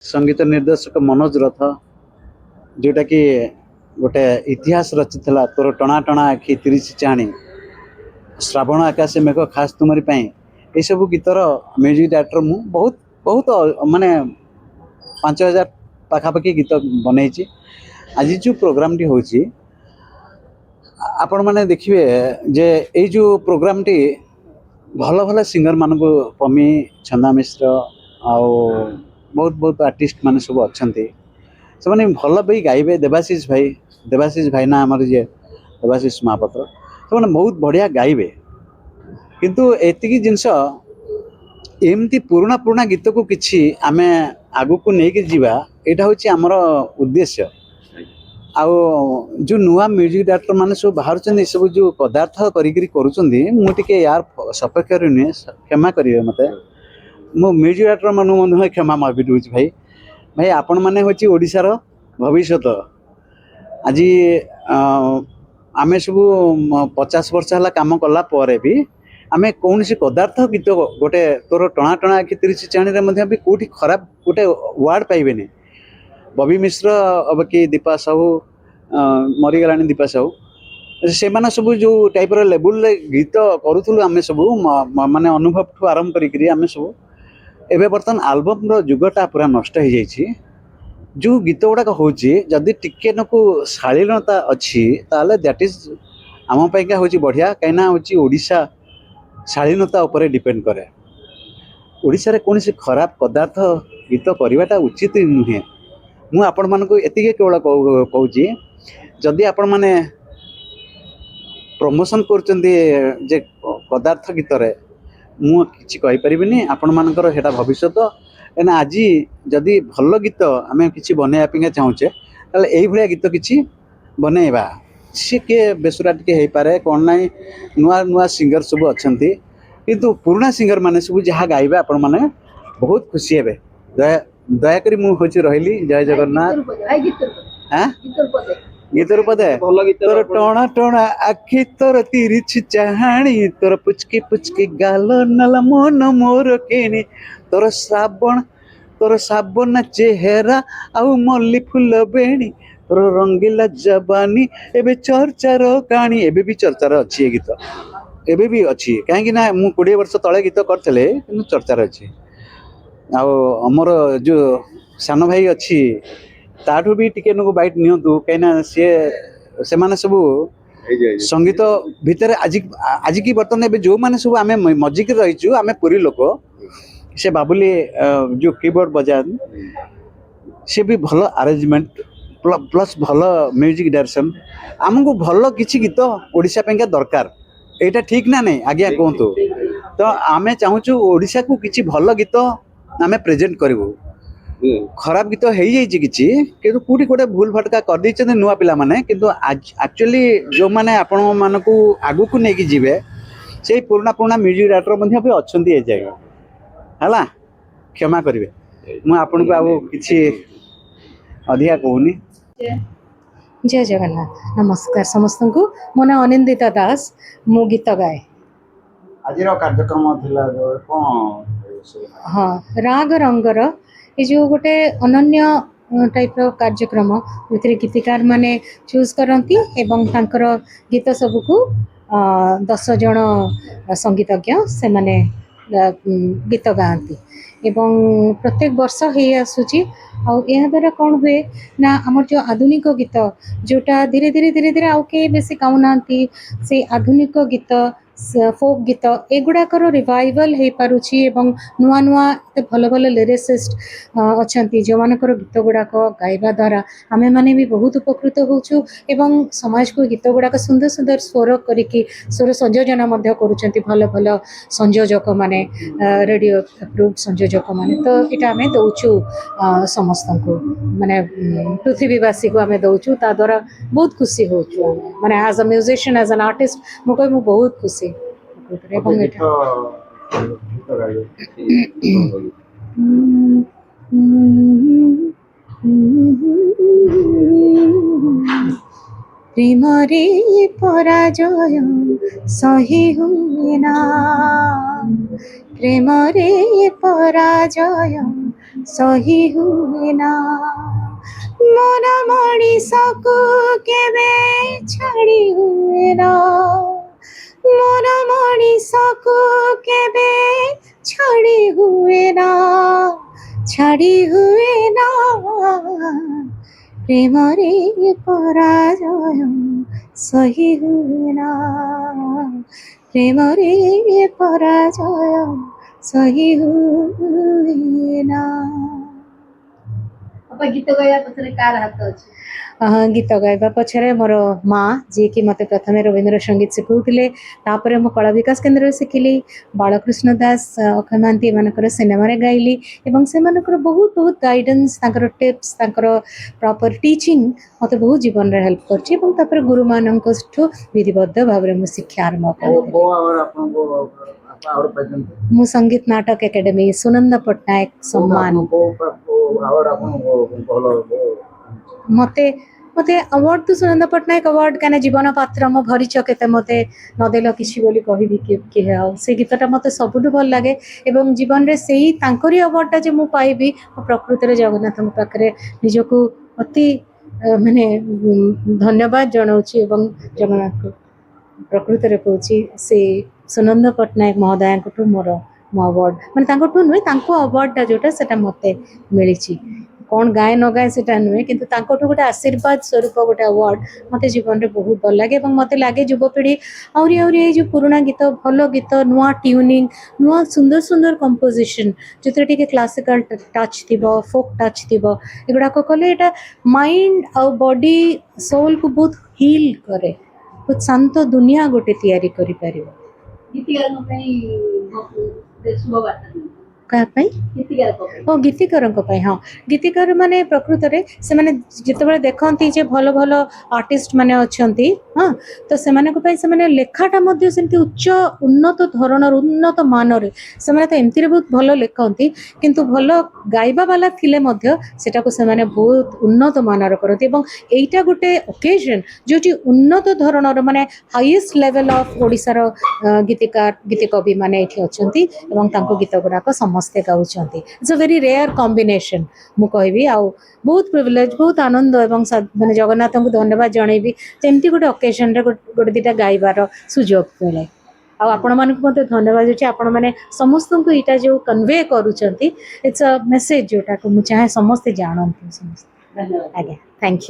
संगीत निर्देशक मनोज रथ जोटा कि गोटे इतिहास रचिला तोर टणा टणा आखि 30 चाणी श्रावण आकाश मेघ खास तुमरी ये सब गीतर म्यूजिक डायरेक्टर मु बहुत बहुत माने 5000 पाखापाखि गीत बनई। आज जो प्रोग्राम टी होची आपण माने देखिए जे ये जो प्रोग्राम टी भल भल सिंगर मान पमी छंदा मिश्र आउ बहुत बहुत आर्टिस्ट मान सब अच्छा से मैंने भल भी गाइबे। देवाशीष भाई ना आमर जे देवाशीष महापात्र से मैंने बहुत बढ़िया गाइबे किंतु एतिकी जिनस एमती पुराना पुराना गीत को किछि आमे आगु को लेके जीवा एटा होछि हमर उद्देश्य। आउ जो नुआ म्यूजिक डायरेक्टर माने सब बाहर चंदी सब जो पदार्थ करिकरी करूचंदी मु टिके यार सपेक्ष रे क्षमा करिवे मते मो म्यूजिक डायरेक्टर मानु मन क्षमा मागि दूछि भाई भाई आपण माने होछि ओडिसा रो भविष्यत। आज आमे सब 50 वर्ष हला काम कला परे भी आमे कौन सी पदार्थ गीत गोटे तोर टणा टणा आखि 30 चाणी रे मध्ये भी कोठी खराब गोटे वर्ड पाइबेनी। बबी मिश्र अब कि दीपा साहू मरीगलानी दीपा साहू से माने सब जो टाइप रो लेवल गीत करूथुलु आमे सब माने अनुभव ठू आरंभ करी आमे सब एबे बर्तन एल्बम रो जुगटा पूरा नष्ट हो जाइछि। जो गीत गुड़ाक होची जदि टिके नकु शालीनता अच्छी ताले दैट इज आम पाइका होची बढ़िया कहीं होची ओडिशा शालीनता उपरे डिपेंड करे। ओडिशा रे कोनसी खराब पदार्थ गीत करवाटा उचित नुहे। मु आपण मानको एतिके केवल कहूची जदि आपण माने प्रमोशन करचंदी जे पदार्थ गीत रे मु किछि कहि परिबिनी आपण मानकर हेटा भविष्यत एना आज जदि भल गीत आम कि बनवाई चाहूचे ताले एई भलिया गीत किछि बनैबा सी के बेसुरा टिके हो पारे कौन ना नुआ नुआ सिंगर सब अच्छा किंतु पुराना सिंगर माने सब जहाँ गाइबे आपण माने बहुत खुशी हेबे। दयाकरी मु होछि रहली जय जगन्नाथ। हाँ गीतर पदे तोर टणा टणा आखि तोर 30 चाहाणी तोर पुचकी पुचकी गाल नल मन मोर केनी तोर श्रावण चेहरा आउ मल्ली फूल बेणी तोर रंगीला जबानी एबे चर्चार कहानी एबे भी चर्चार अच्छी गीत एबे भी अच्छी कहीं ना मु 20 वर्ष तले गीत करते कि चर्चार अच्छी। आमर जो सान भाई अच्छी ताठू भी टिके नुको बैट नियंतु कहीं सी से माने सब संगीत भितर आज की बर्तमान एबे जो माने सब आमे मजिक रहीचु आमे पुरी लोक से बाबुली जो कीबोर्ड बजान से भी भल अरेंजमेंट प्लस भल म्यूजिक डायरेक्शन आमको भल किछि गीत ओडिशा पेंका दरकार एटा ठीक ना नहीं आज्ञा कहतु। तो आमे चाहूचु ओडिशा को किछि भल गीत आमे प्रेजेंट करिवु। खराब गीत हो किछि किंतु कोठी कोटे भूल भटका कर दैछन नुआ पिला माने किंतु एक्चुअली जो माने आपण मानकू आगु को नेकी जिवे से पुराना पुराना म्यूजिक डायरेक्टर मध्ये भी अछंती ए जाय हला क्षमा करिवे मु आपण को आबो किछि अधिया कहूनी। जय जगन्नाथ नमस्कार समस्त को मो ना अनिंदिता दास मु गीत गाए। आज कार्यक्रम थिला जो कोन हाँ राग रंगर ये जो गोटे अनन्य टाइप कार्यक्रम जो गीतिकार माने चूज करती एवं तांकर गीत सबको 10 जन संगीतज्ञ से माने गीत गाती एवं प्रत्येक वर्ष हो आसूची यह द्वारा कौन हुए ना आमर जो आधुनिक गीत जोटा धीरे धीरे धीरे धीरे आउ के बेसी गाऊना से आधुनिक गीत फोक गीत एगुड़ाकर रिवाइवल हो पारुछि एवं नुआ नुआ भल भल लिरिसिस्ट अच्छा जो मानकर गीत गुड़ाक गाइबा द्वारा आमे माने भी बहुत उपकृत होचु एवं समाज को गीत गुड़ाक सुंदर सुंदर स्वर करिकी स्वर संयोजन मध्य करूछंती भल भल संयोजक माने रेडियो अप्रूव्ड संयोजक माने तो एटा आमे दउछु समस्त को माने पृथ्वीवासी को आमे दउछु ता द्वारा बहुत खुशी होचु माने as a musician as an artist मको मु बहुत खुशी एवं एटा प्रेमरे पराजय सही हुए ना प्रेम रे पराजय सही हुए ना मन मनीष को केवे छाड़ी हुए ना मन मनीष को केवे छाड़ी हुए ना प्रेम रे पराजय सही हुए ना प्रेम रे पराजय सही हुए ना। गीत गाया पछरे कार हाथ अछि गीत गाइबा पछरे मोर माँ जी कि मते प्रथम रवींद्र संगीत शिखुले तापर मो कला विकास केन्द्र शिखिली बालकृष्ण दास अक्षय महांती एमानकर सिनेमा रे गाइली एवं से मानकर बहुत बहुत गाइडेंस ताकर टिप्स ताकर प्रॉपर टीचिंग मते बहुत जीवन रे हेल्प करछि एवं तापर गुरु मानक ठो विधिबद्ध भाव रे मु शिक्षा आरंभ करली और आपन को और पैजन मु संगीत नाटक एकेडमी सुनंद पट्टनायक सम्मान और आपन को मते मते अवार्ड तो सुनंद पट्टनायक अवार्ड काने जीवन पात्र मो भरी चकेते मते नदेल किछि बोली कहिबि कि हे से गीतटा मते सबुठु भल लागे एवं जीवन रे सेही तांकरी अवार्डटा जे मु पाइबि प्रकृति रे जगन्नाथ पाखरे निजको अति माने धन्यवाद जनाउछि एवं जगन्नाथ प्रकृति रे कहूछि से सुनंद पट्टनायक महोदय को मोर मो अवार्ड माने तांको नुहे तांको अवार्डटा जोटा सेटा मते मिलिछि कौन गाए न गाए सेटा नुहे किंतु तांको गोटे आशीर्वाद स्वरूप गोटे अवार्ड मते जीवन रे बहुत भल लागे एवं मते लागे युवपीढ़ी आउरी आउरी ए जो पुराना गीत भल गीत नुआ ट्यूनिंग नुआ सुंदर सुंदर कंपोजिशन जोते टिके क्लासिकल टच थिबो फोक टच थिबो एगुडा को कले एटा माइंड आ बॉडी सोल को बहुत हील करे बहुत शांत दुनिया गोटे तैयारी करि परिबो गीतगार पई शुभ बार्ता क्या गीतिकार हाँ गीतिकार माने प्रकृत रे से माने जिते देखती जे भल भल आर्टिस्ट माने अच्छी हाँ तो से लेखाटा सेमती उच्च उन्नत धरणर उन्नत मानर से तो एमती बहुत भल लेखती किंतु भल गाइबा वाला थिले मध्य सेटा को से माने बहुत उन्नत मानर करती एवं एइटा गोटे ओकेजन जो उन्नत धरणर माने हाईएस्ट लेवल ऑफ ओडिशार गीतिकार गीतिकवि माने एठी अछंती एवं तांको गीत गुडाक समस्ते गाउछंती it's a very rare combination मु कहबी आ बहुत प्रिविलेज बहुत आनंद एवं माने जगन्नाथ को धन्यवाद जणैबी जेमती गोटे ओकेजन रे गोटे दिटा गाइबार सुजोग मिले आपण मानक मते धन्यवाद जे आपण माने समस्त को इटा जो कन्वे करूछंती इट्स अ मेसेज जोटा को मु चाहे समस्त जानंती समस्त धन्यवाद आज्ञा थैंक यू।